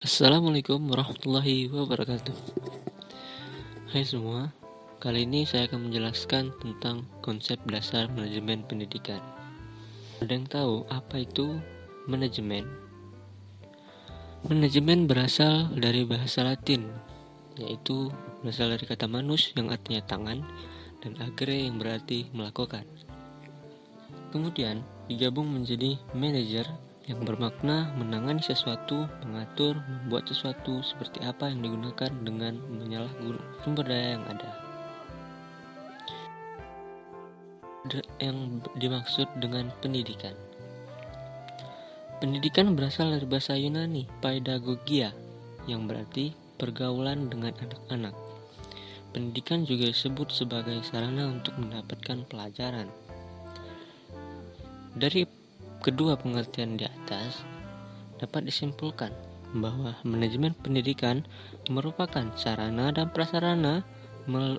Assalamualaikum warahmatullahi wabarakatuh. Hai semua, kali ini saya akan menjelaskan tentang konsep dasar manajemen pendidikan. Ada yang tahu apa itu manajemen? Manajemen berasal dari bahasa Latin, yaitu berasal dari kata manus yang artinya tangan dan agere yang berarti melakukan. Kemudian digabung menjadi manajer yang bermakna menangani sesuatu, mengatur, membuat sesuatu seperti apa yang digunakan dengan menyalahgunakan sumber daya yang ada. Yang dimaksud dengan pendidikan. Pendidikan berasal dari bahasa Yunani, pedagogia, yang berarti pergaulan dengan anak-anak. Pendidikan juga disebut sebagai sarana untuk mendapatkan pelajaran. Dari kedua pengertian di atas, dapat disimpulkan bahwa manajemen pendidikan merupakan sarana dan prasarana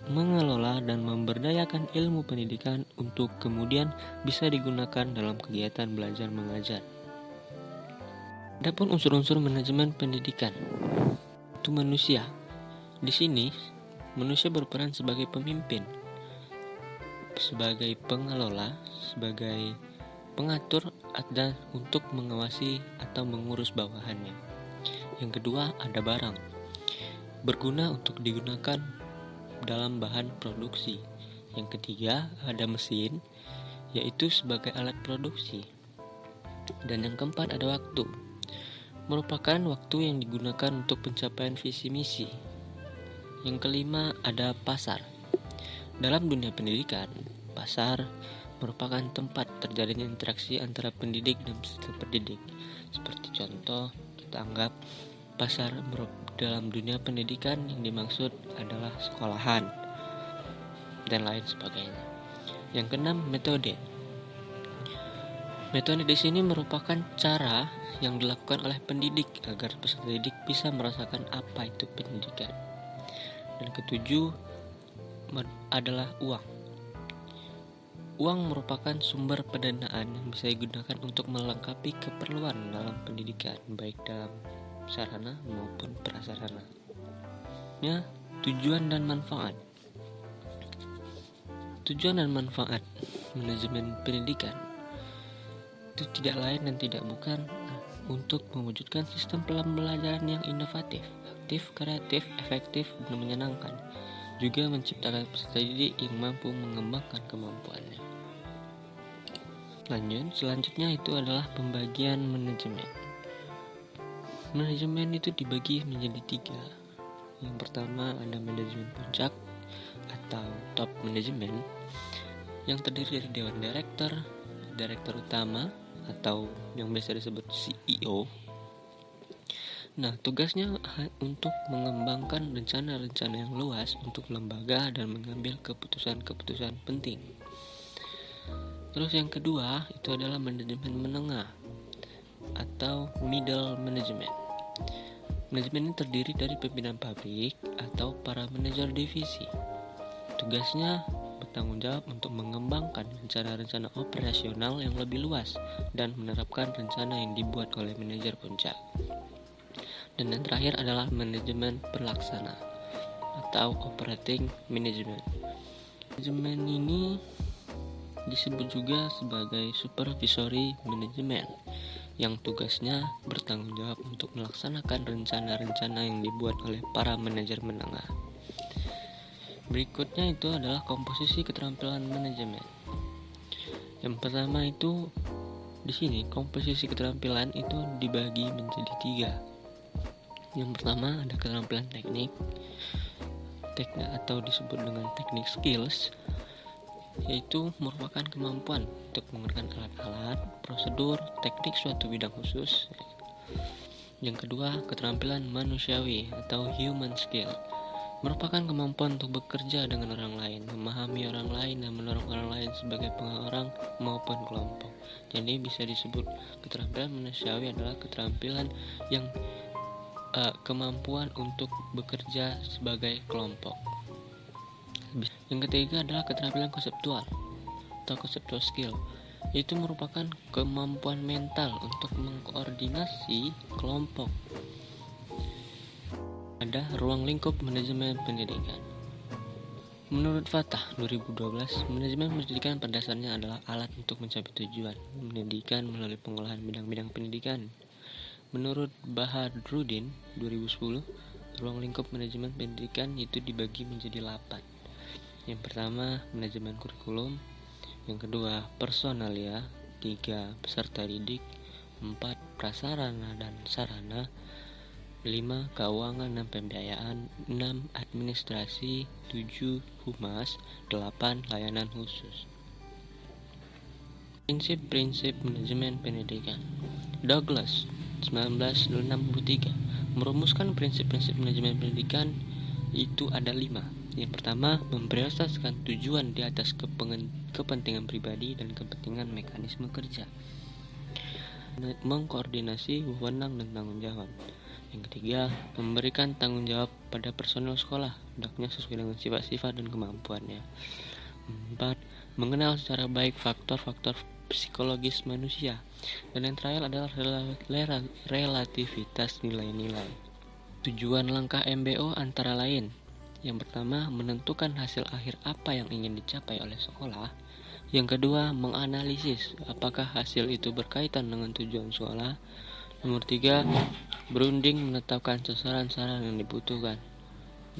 mengelola dan memberdayakan ilmu pendidikan untuk kemudian bisa digunakan dalam kegiatan belajar mengajar. Adapun unsur-unsur manajemen pendidikan, itu manusia. Di sini, manusia berperan sebagai pemimpin, sebagai pengelola, sebagai pengatur dan untuk mengawasi atau mengurus bawahannya. Yang kedua, ada barang, berguna untuk digunakan dalam bahan produksi. Yang ketiga, ada mesin, yaitu sebagai alat produksi. Dan yang keempat, ada waktu, merupakan waktu yang digunakan untuk pencapaian visi misi. Yang kelima, ada pasar. Dalam dunia pendidikan, pasar merupakan tempat terjadinya interaksi antara pendidik dan peserta pendidik. Seperti contoh, kita anggap pasar dalam dunia pendidikan yang dimaksud adalah sekolahan dan lain sebagainya. Yang keenam, metode. Metode di sini merupakan cara yang dilakukan oleh pendidik agar peserta didik bisa merasakan apa itu pendidikan. Dan ketujuh adalah uang. Uang merupakan sumber pendanaan yang bisa digunakan untuk melengkapi keperluan dalam pendidikan, baik dalam sarana maupun prasarana. Ya, tujuan dan manfaat. Tujuan dan manfaat manajemen pendidikan itu tidak lain dan tidak bukan untuk mewujudkan sistem pembelajaran yang inovatif, aktif, kreatif, efektif, dan menyenangkan. Juga menciptakan peserta didik yang mampu mengembangkan kemampuannya. Selanjutnya itu adalah pembagian manajemen. Manajemen itu dibagi menjadi 3. Yang pertama ada manajemen puncak atau top manajemen yang terdiri dari dewan direktur, direktur utama atau yang biasa disebut CEO. Nah, tugasnya untuk mengembangkan rencana-rencana yang luas untuk lembaga dan mengambil keputusan-keputusan penting. Terus yang kedua itu adalah manajemen menengah atau middle management. Manajemen ini terdiri dari pimpinan pabrik atau para manajer divisi. Tugasnya bertanggung jawab untuk mengembangkan rencana-rencana operasional yang lebih luas dan menerapkan rencana yang dibuat oleh manajer puncak. Dan yang terakhir adalah manajemen pelaksana atau operating management. Manajemen ini disebut juga sebagai supervisory management yang tugasnya bertanggung jawab untuk melaksanakan rencana-rencana yang dibuat oleh para manajer menengah. Berikutnya itu adalah komposisi keterampilan manajemen. Yang pertama itu di sini komposisi keterampilan itu dibagi menjadi 3. Yang pertama ada keterampilan teknik atau disebut dengan teknik skills, yaitu merupakan kemampuan untuk menggunakan alat-alat, prosedur, teknik suatu bidang khusus. Yang kedua, keterampilan manusiawi atau human skill, merupakan kemampuan untuk bekerja dengan orang lain, memahami orang lain dan mendorong orang lain sebagai pengarang maupun kelompok. Jadi bisa disebut keterampilan manusiawi adalah keterampilan yang kemampuan untuk bekerja sebagai kelompok. Yang ketiga adalah keterampilan konseptual atau conceptual skill, yaitu merupakan kemampuan mental untuk mengkoordinasi kelompok ada ruang lingkup manajemen pendidikan. Menurut Fatah 2012, manajemen pendidikan pada dasarnya adalah alat untuk mencapai tujuan pendidikan melalui pengolahan bidang-bidang pendidikan. Menurut Bahadruddin 2010, ruang lingkup manajemen pendidikan itu dibagi menjadi 8. Yang pertama, manajemen kurikulum. Yang kedua, personalia. 3, peserta didik. 4, prasarana dan sarana. 5, keuangan dan pembiayaan. 6, administrasi. 7, humas. 8, layanan khusus. Prinsip-prinsip manajemen pendidikan. Douglas 1963 merumuskan prinsip-prinsip manajemen pendidikan itu ada 5. Yang pertama, memprioritaskan tujuan di atas kepentingan pribadi dan kepentingan mekanisme kerja. Mengkoordinasi wewenang dan tanggung jawab. Yang ketiga, memberikan tanggung jawab pada personel sekolah, hendaknya sesuai dengan sifat-sifat dan kemampuannya. 4, mengenal secara baik faktor-faktor psikologis manusia. Dan yang terakhir adalah relativitas nilai-nilai. Tujuan langkah MBO antara lain: yang pertama, menentukan hasil akhir apa yang ingin dicapai oleh sekolah. Yang kedua, menganalisis apakah hasil itu berkaitan dengan tujuan sekolah. Nomor 3, berunding menetapkan sasaran-sasaran yang dibutuhkan.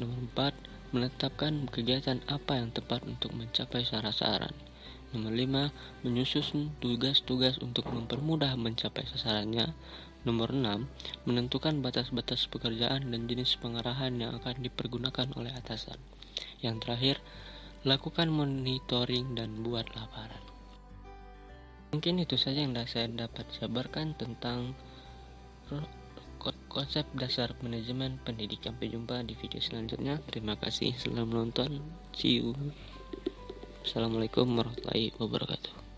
Nomor 4, menetapkan kegiatan apa yang tepat untuk mencapai sasaran. Nomor 5, menyusun tugas-tugas untuk mempermudah mencapai sasarannya. Nomor 6, menentukan batas-batas pekerjaan dan jenis pengarahan yang akan dipergunakan oleh atasan. Yang terakhir, lakukan monitoring dan buat laporan. Mungkin itu saja yang saya dapat jabarkan tentang konsep dasar manajemen pendidikan. Sampai jumpa di video selanjutnya. Terima kasih sudah menonton. See you. Assalamualaikum warahmatullahi wabarakatuh.